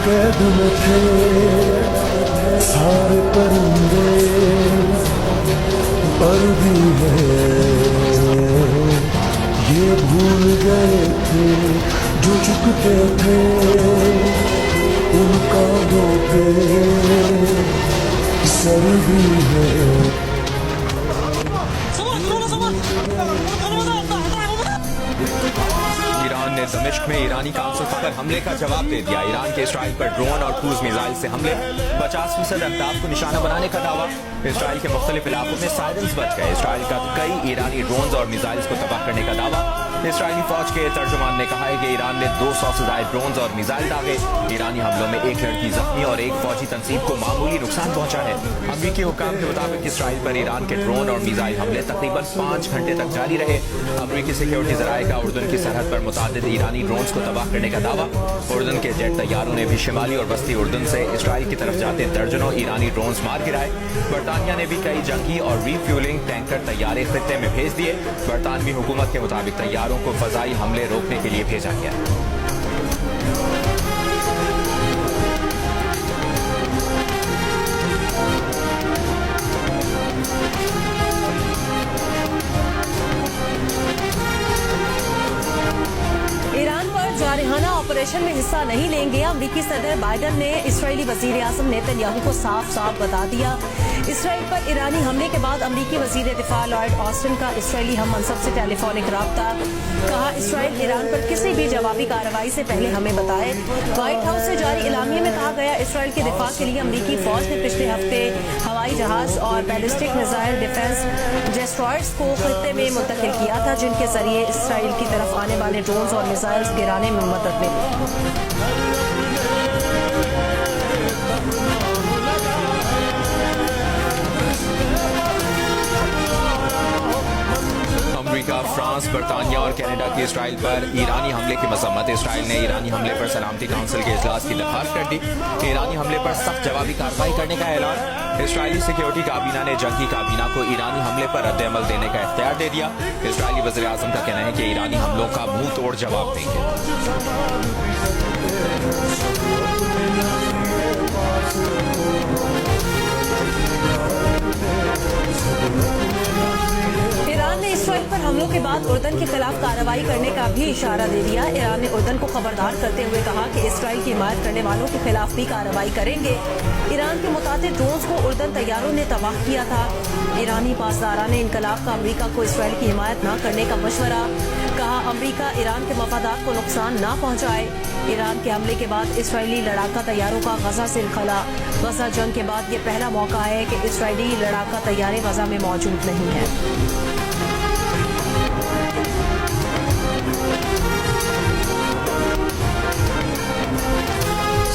कैद में थे सारे परिंदे, पर भी है ये भूल गए थे जो चुकते थे उन कांधों पे सर भी है। ईरान ने दमिश्क में ईरानी काउंसिल पर हमले का जवाब दे दिया। ईरान के इसराइल पर ड्रोन और क्रूज मिसाइल से हमले, 50% अहदाफ को निशाना बनाने का दावा। इसराइल के मुख्तलिफ इलाकों में साइरेंस बज गए। इसराइल का कई ईरानी ड्रोन और मिसाइल्स को तबाह करने का दावा। इसराइली फौज के तर्जुमान ने कहा है कि ईरान ने 200 से ज्यादा ड्रोन और मिसाइल दागे। ईरानी हमलों में एक लड़की जख्मी और एक फौजी तंजीम को मामूली नुकसान पहुंचा है। अमरीकी हुक्काम के मुताबिक इसराइल पर ईरान के ड्रोन और मिसाइल हमले तकरीबन 5 घंटे तक जारी रहे। अमरीकी सिक्योरिटी जराये का उर्दन की सरहद पर मुतादिद ईरानी ड्रोन्स को तबाह करने का दावा। उर्दन के जेट तैयारों ने भी शिमाली और वस्ती उर्दन से इसराइल की तरफ जाते दर्जनों ईरानी ड्रोन्स मार गिराए। बरतानिया ने भी कई जंगी और रीफ्यूलिंग टैंकर तैयारे खित्ते में भेज दिए। बरतानवी हुकूमत के मुताबिक तैयारों को फजाई हमले रोकने के लिए भेजा गया। जारहाना ऑपरेशन में हिस्सा नहीं लेंगे। अमरीकी सदर बाइडन ने इस्राएली वजीर आज़म नेतन्याहू को साफ साफ बता दिया। इसराइल पर ईरानी हमले के बाद अमरीकी वजीर दिफा लॉयड ऑस्टिन का इसराइली हम मनसब से टेलीफोनिक राब्ता। कहा, इसराइल ईरान पर किसी भी जवाबी कार्रवाई से पहले हमें बताए। व्हाइट हाउस से जारी इलामिये में कहा गया, इसराइल के दिफा के लिए अमरीकी फौज ने पिछले हफ्ते हवाई जहाज और बैलिस्टिक मिसाइल डिफेंस जेस्ट्रॉयर्स को खित्ते में मुंतकिल किया था, जिनके जरिए इसराइल की तरफ आने वाले ड्रोन और मिसाइल्स गिराने में मदद मिली। अमेरिका, फ्रांस, बरतानिया और कनाडा की इसराइल पर ईरानी हमले की मजम्मत। इसराइल ने ईरानी हमले पर सलामती काउंसिल के इजलास की दरखास्त कर दी। ईरानी हमले पर सख्त जवाबी कार्रवाई करने का ऐलान। इसराइली सिक्योरिटी काबीना ने जंगी काबीना को ईरानी हमले पर रद्द-ए-अमल देने का इख्तियार दे दिया। इसराइली वज़ीर आज़म का कहना है कि ईरानी हमलों का मुंह तोड़ जवाब देंगे। ईरान ने इसराइल पर हमलों के बाद उर्दन के खिलाफ कार्रवाई करने का भी इशारा दे दिया। ईरान ने उर्दन को खबरदार करते हुए कहा कि इसराइल की हिमायत करने वालों के खिलाफ भी कार्रवाई करेंगे। ईरान के मुताबिक ड्रोन्स को उर्दन तैयारों ने तबाह किया था। ईरानी पासदारान इनकलाब का अमरीका को इसराइल की हिमायत न करने का मशवरा। कहा, अमरीका ईरान के मफादात को नुकसान न पहुँचाए। ईरान के हमले के बाद इसराइली लड़ाका तैयारों का गजा से इनखला। गजा जंग के बाद ये पहला मौका है कि इसराइली लड़ाका तैयारे गजा में मौजूद नहीं है।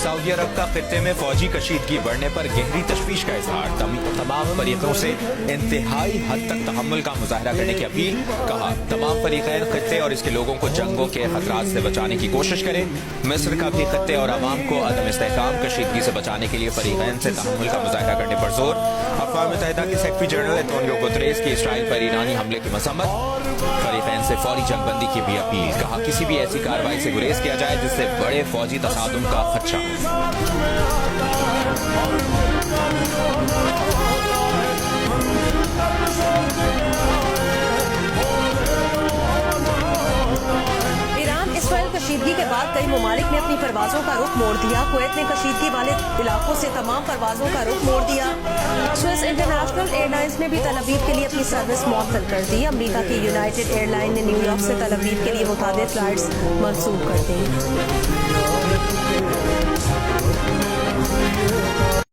सऊदी अरब का खित्ते में फौजी कशीदगी बढ़ने पर गहरी तशवीश का इजहार। तमाम फरीकों से इंतहाई हद तक तहम्मुल का मुजाहरा करने की अपील। कहा, तमाम फरीकैन खित्ते और इसके लोगों को जंगों के खतरात से बचाने की कोशिश करें। मिस्र का भी खित्ते और अवाम को अदम इस्तेहकाम कशीदगी से बचाने के लिए फरीकैन से तहम्मुल का मुजाहरा करने पर जोर। अक़वाम मुत्तहिदा के सेक्रेटरी जनरल एंटोनियो गुतरेस की इसराइल पर ईरानी हमले की मसम्मत। फरीकैन से फौरी जंगबंदी की भी अपील। कहा, किसी भी ऐसी कार्रवाई से गुरेज किया जाए जिससे बड़े फौजी तसादुम का खदशा हो। ईरान इसराइल कशीदगी के बाद कई ममालिक ने अपनी परवाजों का रुख मोड़ दिया। कुवैत ने कशीदगी वाले इलाकों से तमाम परवाजों का रुख मोड़ दिया। स्विस इंटरनेशनल एयरलाइंस ने भी तल अवीव के लिए अपनी सर्विस मुअत्तल कर दी। अमेरिका की यूनाइटेड एयरलाइन ने न्यूयॉर्क से तल अवीव के लिए मुतादिद फ्लाइट्स मनसूख कर दी।